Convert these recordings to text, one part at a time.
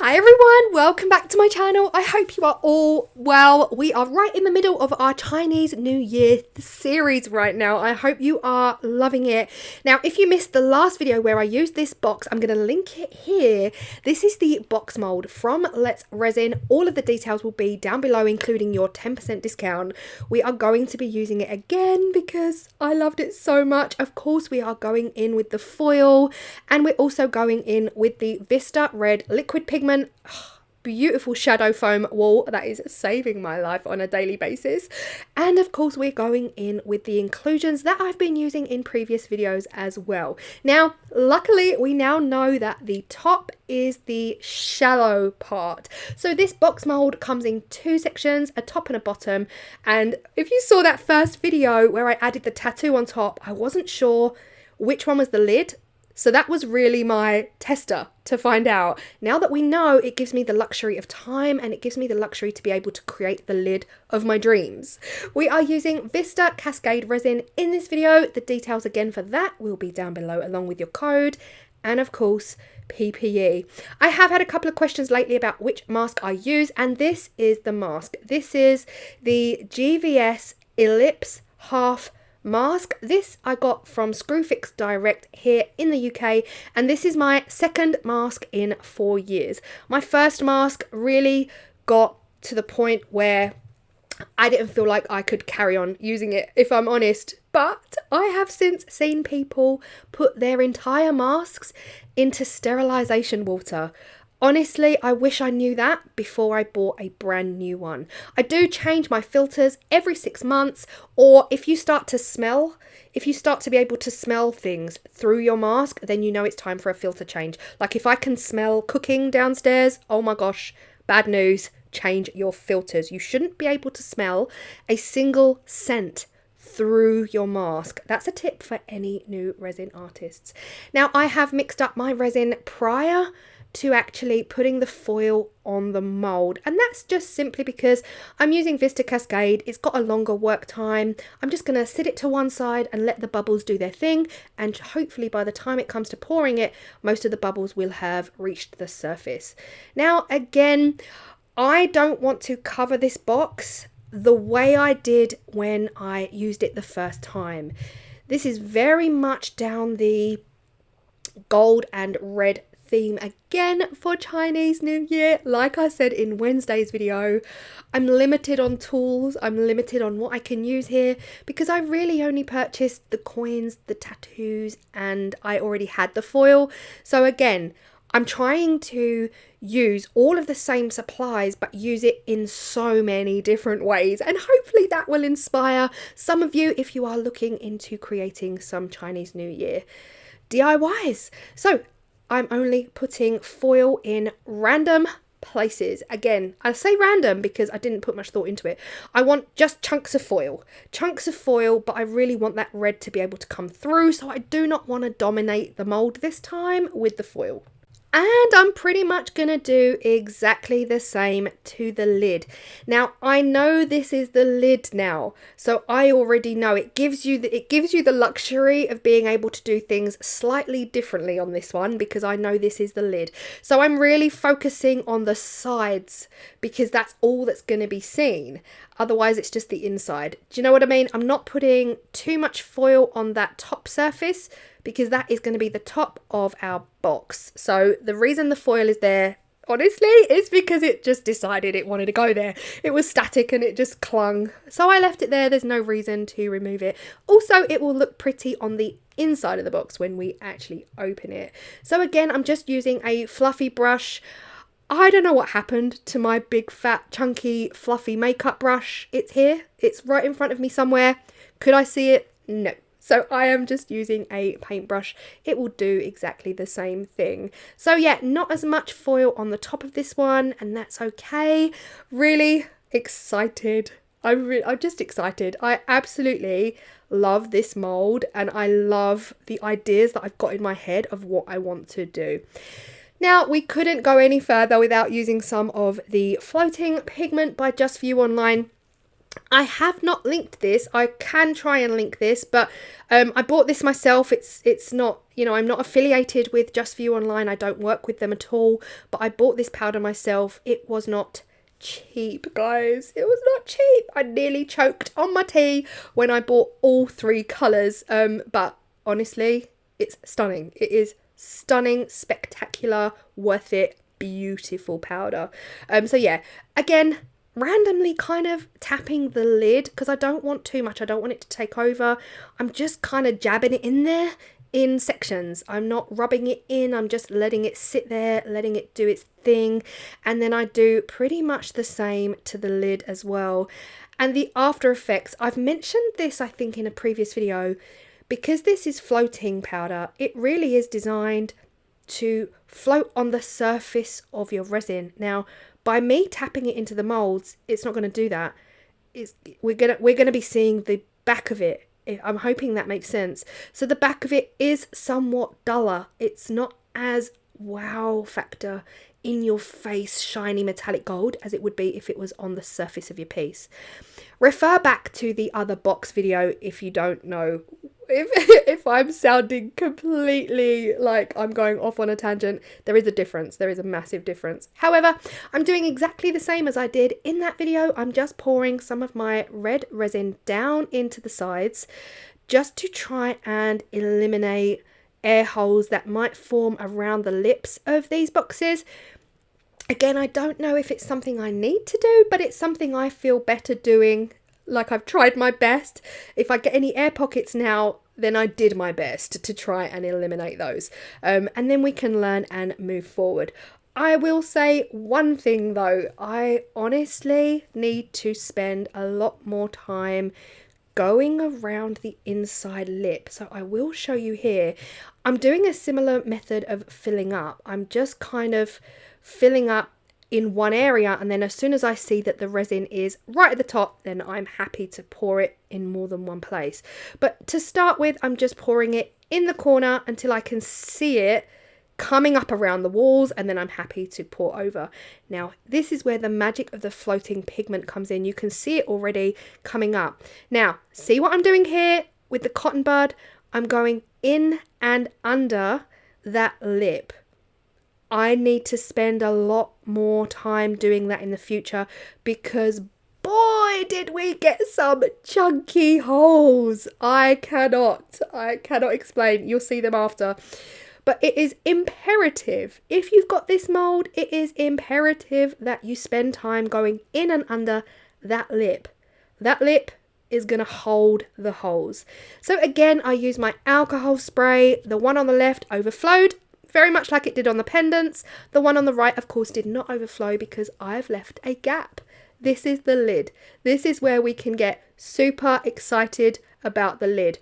Hi everyone, welcome back to my channel. I hope you are all well. We are right in the middle of our Chinese New Year series right now. I hope you are loving it. Now, if you missed the last video where I used this box, I'm going to link it here. This is the box mold from Let's Resin. All of the details will be down below, including your 10% discount. We are going to be using it again because I loved it so much. Of course, we are going in with the foil and we're also going in with the Vista Red Liquid Pigment. Beautiful Shadowfoam wool that is saving my life on a daily basis. And of course, we're going in with the inclusions that I've been using in previous videos as well. Now, luckily, we now know that the top is the shallow part. So this box mold comes in two sections, a top and a bottom. And if you saw that first video where I added the tattoo on top, I wasn't sure which one was the lid. So that was really my tester to find out. Now that we know, it gives me the luxury of time and it gives me the luxury to be able to create the lid of my dreams. We are using Vista Cascade resin in this video. The details again for that will be down below along with your code and of course PPE. I have had a couple of questions lately about which mask I use, and this is the mask. This is the GVS Ellipse Half mask. This I got from Screwfix Direct here in the UK, and this is my second mask in 4 years. My first mask really got to the point where I didn't feel like I could carry on using it, if I'm honest, but I have since seen people put their entire masks into sterilization water. Honestly, I wish I knew that before I bought a brand new one. I do change my filters every 6 months, or if you start to be able to smell things through your mask, then you know it's time for a filter change. Like if I can smell cooking downstairs, oh my gosh, bad news, change your filters. You shouldn't be able to smell a single scent through your mask. That's a tip for any new resin artists. Now, I have mixed up my resin prior to actually putting the foil on the mold, and that's just simply because I'm using Vista Cascade. It's got a longer work time. I'm just going to sit it to one side and let the bubbles do their thing, and hopefully by the time it comes to pouring it, most of the bubbles will have reached the surface. Now again, I don't want to cover this box the way I did when I used it the first time. This is very much down the gold and red theme again for Chinese New Year. Like I said in Wednesday's video, I'm limited on tools, I'm limited on what I can use here because I really only purchased the coins, the tattoos, and I already had the foil. So again, I'm trying to use all of the same supplies but use it in so many different ways, and hopefully that will inspire some of you if you are looking into creating some Chinese New Year DIYs. So I'm only putting foil in random places. Again, I say random because I didn't put much thought into it. I want just chunks of foil, but I really want that red to be able to come through, so I do not want to dominate the mold this time with the foil. And I'm pretty much going to do exactly the same to the lid. Now, I know this is the lid now, so I already know it gives you the luxury of being able to do things slightly differently on this one because I know this is the lid. So I'm really focusing on the sides because that's all that's going to be seen. Otherwise, it's just the inside. Do you know what I mean? I'm not putting too much foil on that top surface because that is going to be the top of our box. So the reason the foil is there, honestly, is because it just decided it wanted to go there. It was static and it just clung. So I left it there. There's no reason to remove it. Also, it will look pretty on the inside of the box when we actually open it. So again, I'm just using a fluffy brush. I don't know what happened to my big, fat, chunky, fluffy makeup brush. It's here. It's right in front of me somewhere. Could I see it? No. So I am just using a paintbrush. It will do exactly the same thing. So yeah, not as much foil on the top of this one, and that's okay. Really excited. I'm just excited. I absolutely love this mold, and I love the ideas that I've got in my head of what I want to do. Now, we couldn't go any further without using some of the floating pigment by Just For You Online. I have not linked this. I can try and link this, but I bought this myself. It's not, you know, I'm not affiliated with Just For You Online. I don't work with them at all, but I bought this powder myself. It was not cheap, guys. It was not cheap. I nearly choked on my tea when I bought all 3 colours, but honestly, it's stunning. It is stunning, spectacular, worth it, beautiful powder. So yeah, again, randomly kind of tapping the lid because I don't want too much. I don't want it to take over. I'm just kind of jabbing it in there in sections. I'm not rubbing it in. I'm just letting it sit there, letting it do its thing. And then I do pretty much the same to the lid as well. And the after effects, I've mentioned this, I think, in a previous video. Because this is floating powder, it really is designed to float on the surface of your resin. Now, by me tapping it into the molds, it's not going to do that. We're gonna be seeing the back of it. I'm hoping that makes sense. So the back of it is somewhat duller. It's not as wow factor in your face shiny metallic gold as it would be if it was on the surface of your piece. Refer back to the other box video if you don't know. If I'm sounding completely like I'm going off on a tangent, there is a difference. There is a massive difference. However, I'm doing exactly the same as I did in that video. I'm just pouring some of my red resin down into the sides just to try and eliminate air holes that might form around the lips of these boxes. Again, I don't know if it's something I need to do, but it's something I feel better doing. Like, I've tried my best. If I get any air pockets now, then I did my best to try and eliminate those. And then we can learn and move forward. I will say one thing though, I honestly need to spend a lot more time going around the inside lip. So I will show you here. I'm doing a similar method of filling up. I'm just kind of filling up in one area, and then as soon as I see that the resin is right at the top, then I'm happy to pour it in more than one place. But to start with, I'm just pouring it in the corner until I can see it coming up around the walls, and then I'm happy to pour over. Now, this is where the magic of the floating pigment comes in. You can see it already coming up. Now, see what I'm doing here with the cotton bud? I'm going in and under that lip. I need to spend a lot more time doing that in the future because boy did we get some chunky holes. I cannot explain. You'll see them after. But it is imperative, if you've got this mold, it is imperative that you spend time going in and under that lip. That lip is going to hold the holes. So again, I use my alcohol spray. The one on the left overflowed, very much like it did on the pendants. The one on the right, of course, did not overflow because I've left a gap. This is the lid. This is where we can get super excited about the lid.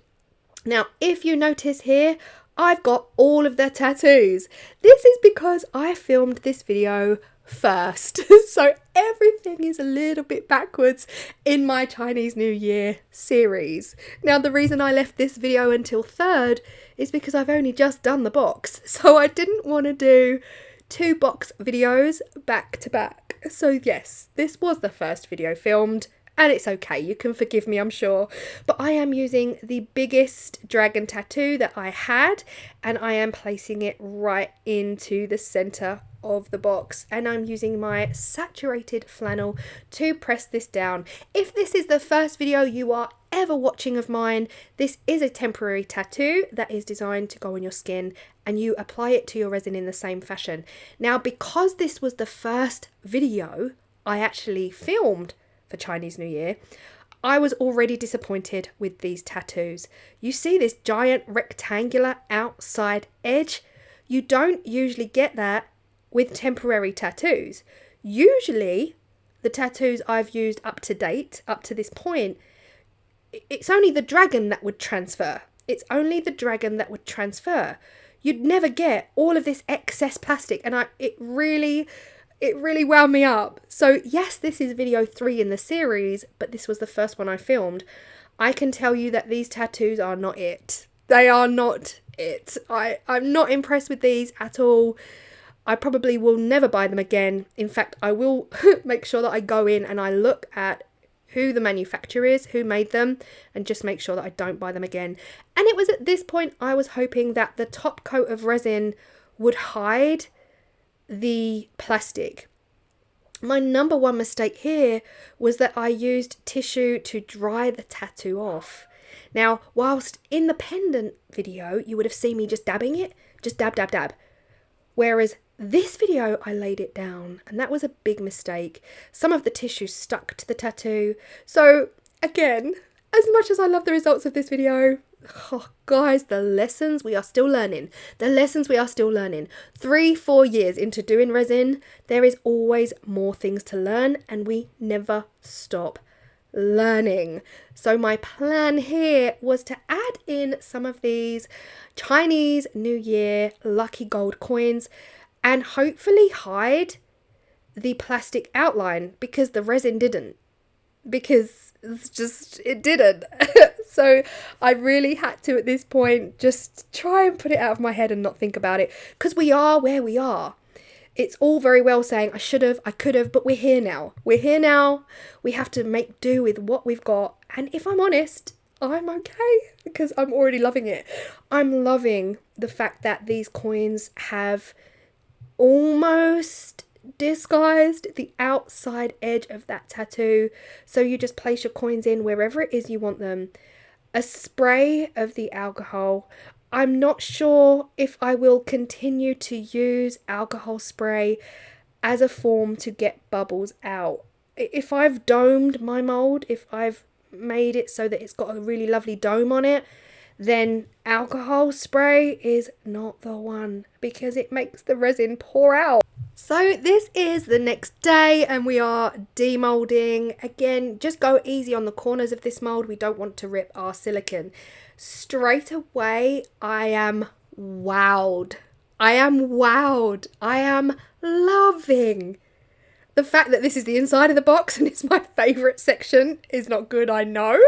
Now, if you notice here, I've got all of the tattoos. This is because I filmed this video first. So everything is a little bit backwards in my Chinese New Year series. Now, the reason I left this video until third is because I've only just done the box. So I didn't want to do 2 box videos back to back. So yes, this was the first video filmed. And it's okay, you can forgive me, I'm sure. But I am using the biggest dragon tattoo that I had, and I am placing it right into the center of the box. And I'm using my saturated flannel to press this down. If this is the first video you are ever watching of mine, this is a temporary tattoo that is designed to go on your skin, and you apply it to your resin in the same fashion. Now, because this was the first video I actually filmed for Chinese New Year, I was already disappointed with these tattoos. You see this giant rectangular outside edge? You don't usually get that with temporary tattoos. Usually, the tattoos I've used up to date, up to this point, it's only the dragon that would transfer. It's only the dragon that would transfer. You'd never get all of this excess plastic, and it really wound me up. So yes, this is video 3 in the series, but this was the first one I filmed. I can tell you that these tattoos are not it. They are not it. I'm not impressed with these at all. I probably will never buy them again. In fact, I will make sure that I go in and I look at who the manufacturer is, who made them, and just make sure that I don't buy them again. And it was at this point I was hoping that the top coat of resin would hide the plastic. My number one mistake here was that I used tissue to dry the tattoo off. Now, whilst in the pendant video, you would have seen me just dabbing it, just dab, dab, dab. Whereas this video, I laid it down, and that was a big mistake. Some of the tissue stuck to the tattoo. So again, as much as I love the results of this video, oh, guys, the lessons we are still learning. 3-4 years into doing resin, there is always more things to learn, and we never stop learning. So my plan here was to add in some of these Chinese New Year lucky gold coins and hopefully hide the plastic outline, because the resin didn't. Because it didn't. So I really had to, at this point, just try and put it out of my head and not think about it, because we are where we are. It's all very well saying I should have, I could have, but we're here now. We have to make do with what we've got. And if I'm honest, I'm okay, because I'm already loving it. I'm loving the fact that these coins have almost disguised the outside edge of that tattoo. So you just place your coins in wherever it is you want them. A spray of the alcohol. I'm not sure if I will continue to use alcohol spray as a form to get bubbles out. If I've domed my mold, if I've made it so that it's got a really lovely dome on it, then alcohol spray is not the one, because it makes the resin pour out. So this is the next day and we are demolding. Again, just go easy on the corners of this mold. We don't want to rip our silicone. Straight away, I am wowed. I am loving the fact that this is the inside of the box and it's my favourite section. Is not good, I know.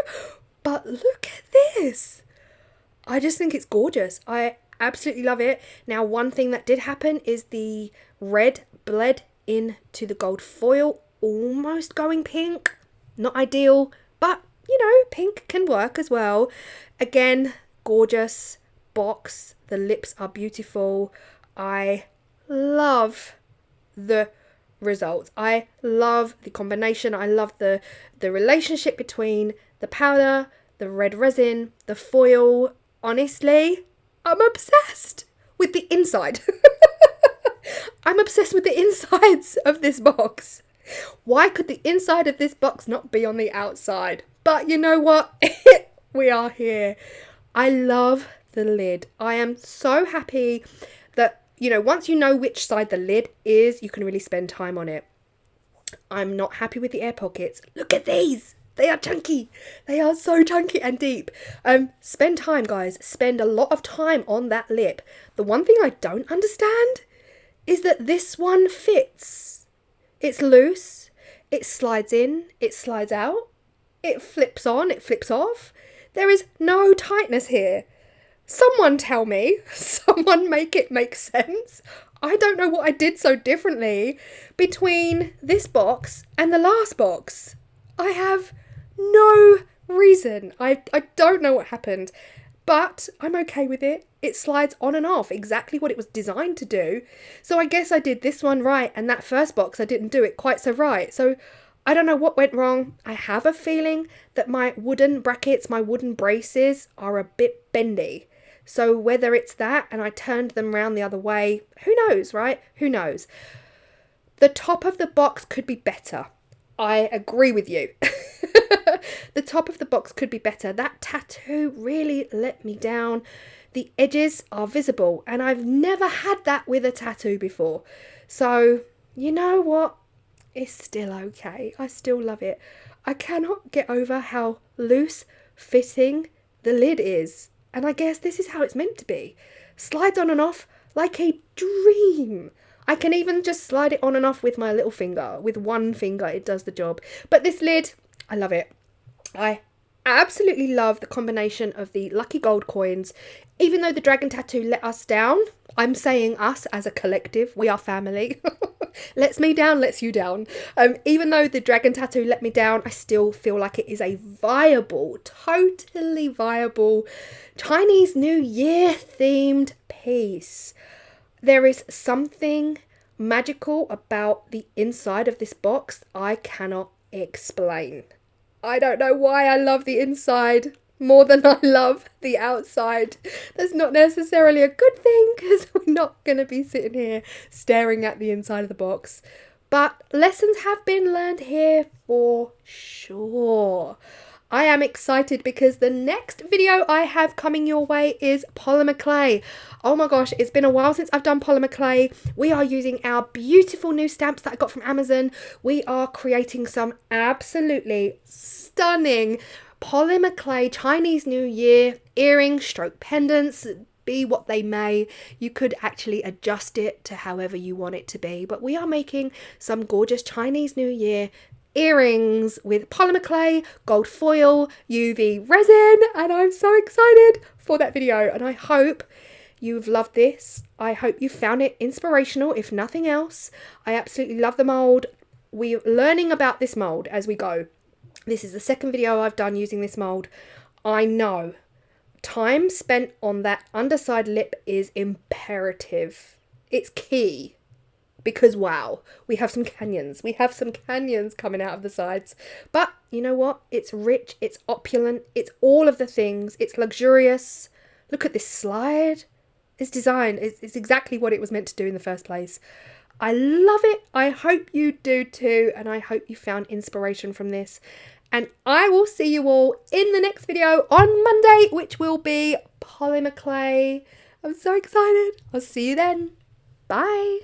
But look at this. I just think it's gorgeous. I absolutely love it. Now, one thing that did happen is the red bled into the gold foil, almost going pink. Not ideal, but you know, pink can work as well. Again, gorgeous box. The lips are beautiful. I love the results. I love the combination. I love the relationship between the powder, the red resin, the foil. Honestly, I'm obsessed with the inside. I'm obsessed with the insides of this box. Why could the inside of this box not be on the outside? But you know what? We are here. I love the lid. I am so happy that, you know, once you know which side the lid is, you can really spend time on it. I'm not happy with the air pockets. Look at these. They are chunky. They are so chunky and deep. Spend time, guys. Spend a lot of time on that lip. The one thing I don't understand is that this one fits. It's loose. It slides in. It slides out. It flips on. It flips off. There is no tightness here. Someone tell me. Someone make it make sense. I don't know what I did so differently between this box and the last box. I have no reason. I don't know what happened, but I'm okay with it. It slides on and off, exactly what it was designed to do. So I guess I did this one right, and that first box I didn't do it quite so right. So I don't know what went wrong. I have a feeling that my wooden brackets, my wooden braces are a bit bendy. So whether it's that and I turned them round the other way, who knows, right? Who knows? The top of the box could be better. I agree with you. The top of the box could be better. That tattoo really let me down. The edges are visible and I've never had that with a tattoo before. So, you know what? It's still okay. I still love it. I cannot get over how loose fitting the lid is. And I guess this is how it's meant to be. Slides on and off like a dream. I can even just slide it on and off with my little finger. With one finger, it does the job. But this lid, I love it. I absolutely love the combination of the lucky gold coins. Even though the dragon tattoo let us down, I'm saying us as a collective, we are family. lets me down, lets you down. Even though the dragon tattoo let me down, I still feel like it is a viable, totally viable Chinese New Year themed piece. There is something magical about the inside of this box I cannot explain. I don't know why I love the inside more than I love the outside. That's not necessarily a good thing because we're not going to be sitting here staring at the inside of the box. But lessons have been learned here for sure. I am excited because the next video I have coming your way is polymer clay. Oh my gosh, it's been a while since I've done polymer clay. We are using our beautiful new stamps that I got from Amazon. We are creating some absolutely stunning polymer clay Chinese New Year earrings, stroke pendants, be what they may. You could actually adjust it to however you want it to be. But we are making some gorgeous Chinese New Year earrings with polymer clay, gold foil, UV resin, and I'm so excited for that video. And I hope you've loved this. I hope you found it inspirational, if nothing else. I absolutely love the mold. We're learning about this mold as we go. This is the second video I've done using this mold. I know time spent on that underside lip is imperative. It's key. Because wow, we have some canyons. We have some canyons coming out of the sides. But you know what? It's rich, it's opulent, it's all of the things. It's luxurious. Look at this slide. It's designed. It's exactly what it was meant to do in the first place. I love it. I hope you do too. And I hope you found inspiration from this. And I will see you all in the next video on Monday, which will be polymer clay. I'm so excited. I'll see you then. Bye.